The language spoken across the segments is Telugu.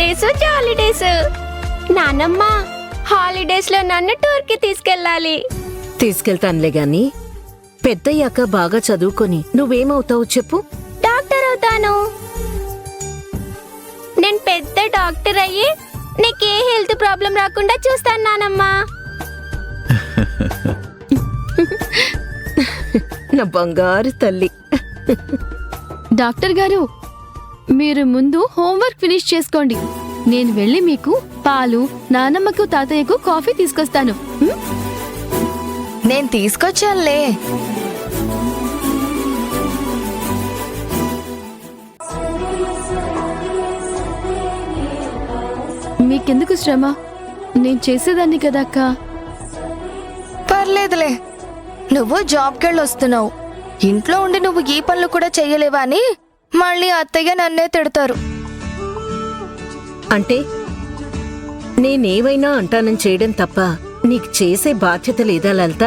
హాలిడేస్ జాలిడేస్. నానమ్మ, హాలిడేస్ లో నన్ను టూర్ కి తీసుకెళ్ళాలి. తీసుకెళ్తానులే గాని పెద్దయ్యాక బాగా చదువుకొని నువ్వేమవుతావు చెప్పు? డాక్టర్ అవుతాను. నేను పెద్ద డాక్టర్ అయ్యి నీకే హెల్త్ ప్రాబ్లం రాకుండా చూస్తాను నానమ్మ. నా బంగారు తల్లి. డాక్టర్ గారు, మీరు ముందు హోంవర్క్ ఫినిష్ చేసుకోండి. నేను వెళ్ళి మీకు పాలు, నానమ్మకు తాతయ్యకు కాఫీ తీసుకొస్తాను. నేను తీసుకొచ్చానులే. మీకెందుకు శ్రమ? నేను చేసేదాన్ని కదా అక్క. పర్లేదులే, నువ్వు జాబ్కెళ్ళి వస్తున్నావు. ఇంట్లో ఉండి నువ్వు ఈ పనులు కూడా చెయ్యలేవా అని మళ్ళీ అత్తయ్య నన్నే తిడతారు. అంటే నేనేవైనా అంటానని చేయడం తప్ప నీకు చేసే బాధ్యత లేదా లలిత?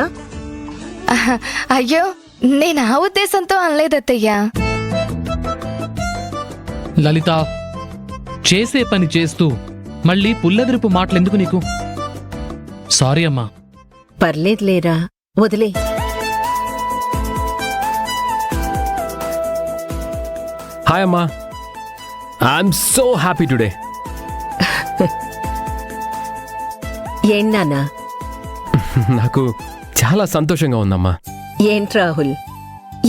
అయ్యో, నేను ఆ ఉద్దేశంతో అనలేదత్తయ్యా. లలిత, చేసే పని చేస్తూ మళ్ళీ పుల్లదిరుపు మాటలెందుకు నీకు? సారీ అమ్మా. పర్లేదులేరా, వదిలే. హాయ్ అమ్మా, ఐఎమ్ సో హ్యాపీ టుడే. ఏం నాన్నా? నాకు చాలా సంతోషంగా ఉందమ్మా. ఏంటి రాహుల్,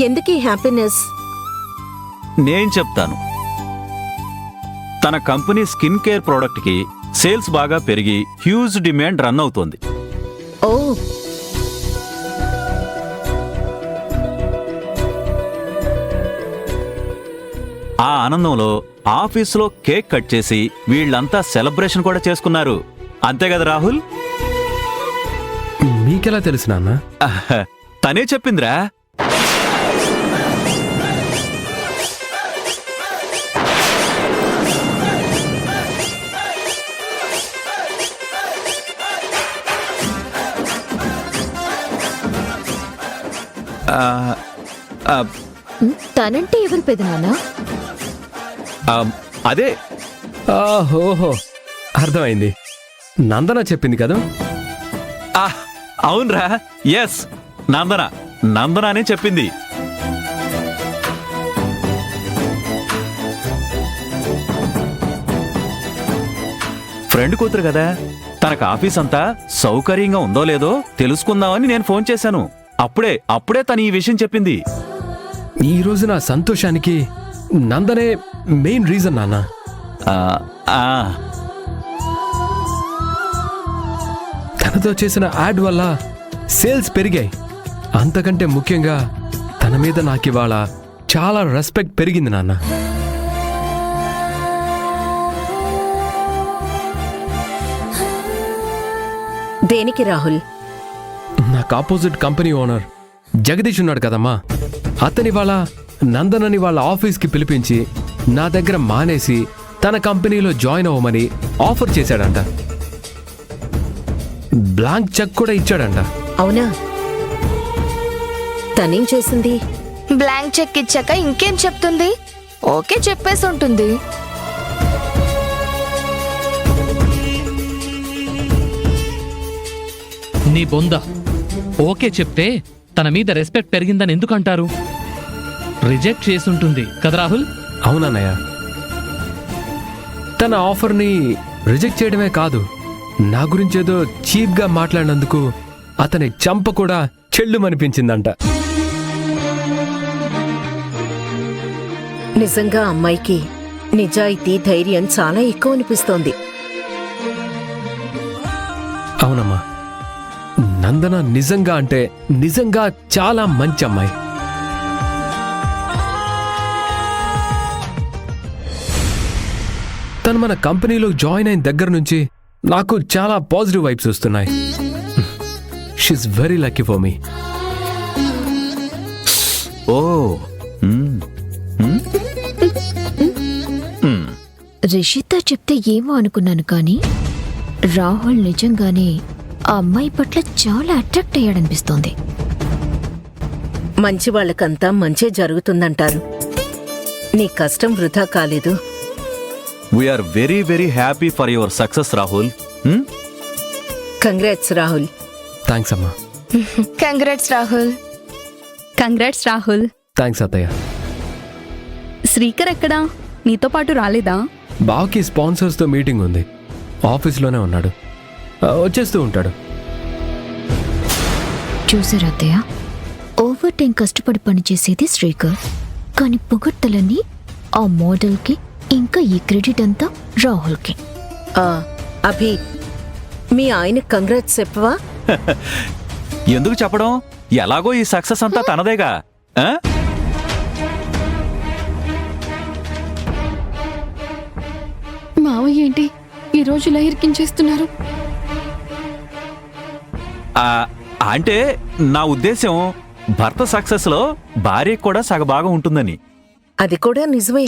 ఎందుకీ హ్యాపీనెస్? నేను చెప్తాను. తన కంపెనీ స్కిన్ కేర్ ప్రోడక్ట్ కి సేల్స్ బాగా పెరిగి హ్యూజ్ డిమాండ్ రన్ అవుతోంది. ఓ, ఆ ఆనందంలో ఆఫీసులో కేక్ కట్ చేసి వీళ్ళంతా సెలబ్రేషన్ కూడా చేసుకున్నారు. అంతే కదా రాహుల్? మీకెలా తెలుసు నాన్న? తనే చెప్పిందిరా. తనంటే ఎవరు పెదనాన్న? అదే ఓహో, అర్థమైంది. నందన చెప్పింది కదా? అవునరా, ఎస్, నందన అనే చెప్పింది. ఫ్రెండ్ కూతురు కదా, తనకు ఆఫీస్ అంతా సౌకర్యంగా ఉందో లేదో తెలుసుకుందామని నేను ఫోన్ చేశాను. అప్పుడే తను ఈ విషయం చెప్పింది. ఈ రోజు నా సంతోషానికి నందనే మెయిన్ రీజన్ నాన్న. తనతో చేసిన యాడ్ వల్ల సేల్స్ పెరిగాయి. అంతకంటే ముఖ్యంగా తన మీద నాకివాళ చాలా రెస్పెక్ట్ పెరిగింది నాన్న. దేనికి రాహుల్? నాకు ఆపోజిట్ కంపెనీ ఓనర్ జగదీష్ ఉన్నాడు కదమ్మా, అతని వాళ్ళ నందనని వాళ్ళ ఆఫీస్కి పిలిపించి నా దగ్గర మానేసి తన కంపెనీలో జాయిన్ అవ్వమని ఆఫర్ చేశాడంట. బ్లాంక్ చెక్ కూడా ఇచ్చాడంట. అవునా? తనేం చేసింది? బ్లాంక్ చెక్ ఇచ్చాక ఇంకేం చెప్తుంది? ఓకే చెప్పేసి ఉంటుంది. నీ బొంద. ఓకే చెప్తే తన మీద రెస్పెక్ట్ పెరిగిందని ఎందుకంటారు? రిజెక్ట్ చేసుంటుంది కదా రాహుల్? అవునన్నయ్య, తన ఆఫర్ని రిజెక్ట్ చేయడమే కాదు, నా గురించేదో చీప్గా మాట్లాడినందుకు అతని చంప కూడా చెల్లుమనిపించిందంట. నిజంగా అమ్మాయికి నిజాయితీ, ధైర్యం చాలా ఎక్కువ అనిపిస్తోంది. అవునమ్మా, నందన నిజంగా చాలా మంచి అమ్మాయి. తను మన కంపెనీలో జాయిన్ అయిన దగ్గర నుంచి నాకు చాలా పాజిటివ్ వైబ్స్ వస్తున్నాయి. She is very lucky for me. ఓ, రిషిత చెప్తే ఏమో అనుకున్నాను, కానీ రాహుల్ నిజంగానే ఆ అమ్మాయి పట్ల చాలా అట్రాక్ట్ అయ్యాడనిపిస్తోంది. మంచి వాళ్ళకంతా మంచే జరుగుతుందంటారు. నీ కష్టం వృధా కాలేదు. We are very very happy for your success Rahul. Congrats Rahul. Thanks అమ్మా. Congrats Rahul. Congrats Rahul. Thanks అత్తయ్య. శ్రీకర్ ఎక్కడా? నీతో పాటు రాలేదా? బావకి స్పాన్సర్స్తో మీటింగ్ ఉంది, ఆఫీస్లోనే ఉన్నాడు. వచ్చేస్తూ ఉంటాడు. చూసారా అత్తయ్య, ఓవర్ టైం కష్టపడి పనిచేసేది శ్రీకర్, కానీ పొగడ్తలన్నీ ఆ మోడల్కి, ఇంకా ఈ క్రెడిట్ అంతా రాహుల్కి. అభి, మీ ఆయన కంగ్రాట్స్ చెప్పవా? ఎందుకు చెప్పడం, ఎలాగో ఈ సక్సెస్ అంతా తనదేగా. ఆ? మావయ్య ఏంటి ఈరోజు ఇలా ఇరికించేస్తున్నారు? అంటే నా ఉద్దేశం భర్త సక్సెస్ లో భార్యకు కూడా సగభాగం ఉంటుందని. అది కూడా నిజమే.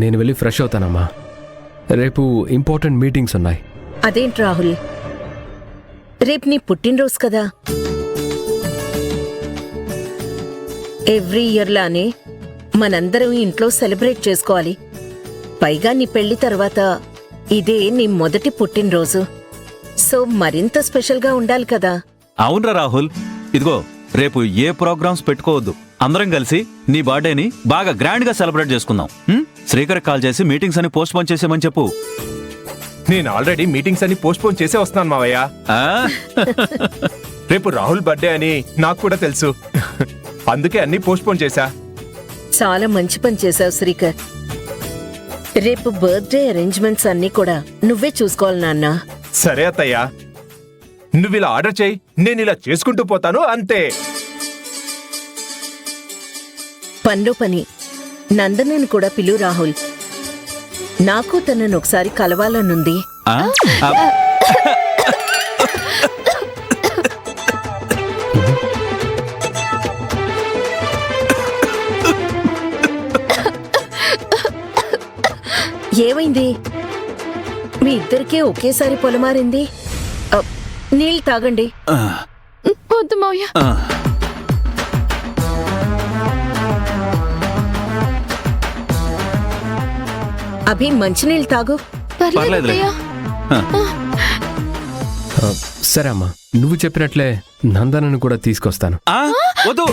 నేను వెళ్ళి ఫ్రెష్ అవుతానమ్మా. రేపు ఇంపార్టెంట్ మీటింగ్స్ ఉన్నాయి. అదేంటి రాహుల్, రేపు నీ పుట్టినరోజు కదా. ఎవ్రీ ఇయర్ లానే మనందరం ఇంట్లో సెలబ్రేట్ చేసుకోవాలి. పైగా నీ పెళ్లి తర్వాత ఇదే నీ మొదటి పుట్టినరోజు, సో మరింత స్పెషల్గా ఉండాలి కదా. అవునరా రాహుల్, ఇదిగో రేపు ఏ ప్రోగ్రామ్స్ పెట్టుకోవద్దు. అందరం కలిసి నీ బర్త్డేని బాగా గ్రాండ్ గా సెలబ్రేట్ చేసుకుందాం. శ్రీకర్ కాల్ చేసి మీటింగ్స్ అని పోస్ట్ పోన్ చేసేమని చెప్పు. నేను ఆల్రెడీ మీటింగ్స్ అని పోస్ట్ పోన్ చేసే వస్తున్నాను మావయ్య. ఆ? రేపు రాహుల్ బర్త్డే అని నాకు కూడా తెలుసు, అందుకే అన్ని పోస్ట్ పోన్ చేశా. చాలా మంచి పని చేశావు శ్రీకర్. రేపు బర్త్డే అరేంజ్మెంట్స్ అన్నీ కూడా నువ్వే చూసుకోవాలి నాన్నా. సరే అత్తయ్య, నువ్వు ఇలా ఆర్డర్ చేయి, నేను ఇలా చేసుకుంటూ పోతాను, అంతే. పనిలో పని నందనని కూడా పిలు రాహుల్. నాకు తనను ఒకసారి కలవాలనుంది. ఆ? ఏమైంది? మీ ఇద్దరికే ఒకేసారి పొలమారింది. నీళ్ళు తాగండి. వద్దు మావయ్య. అభి, మంచినీళ్ళు తాగు. పర్లేదు పర్లేదులే. అత్తయ్య. సరే అమ్మా, నువ్వు చెప్పినట్లే నందనను కూడా తీసుకొస్తాను. వద్దు.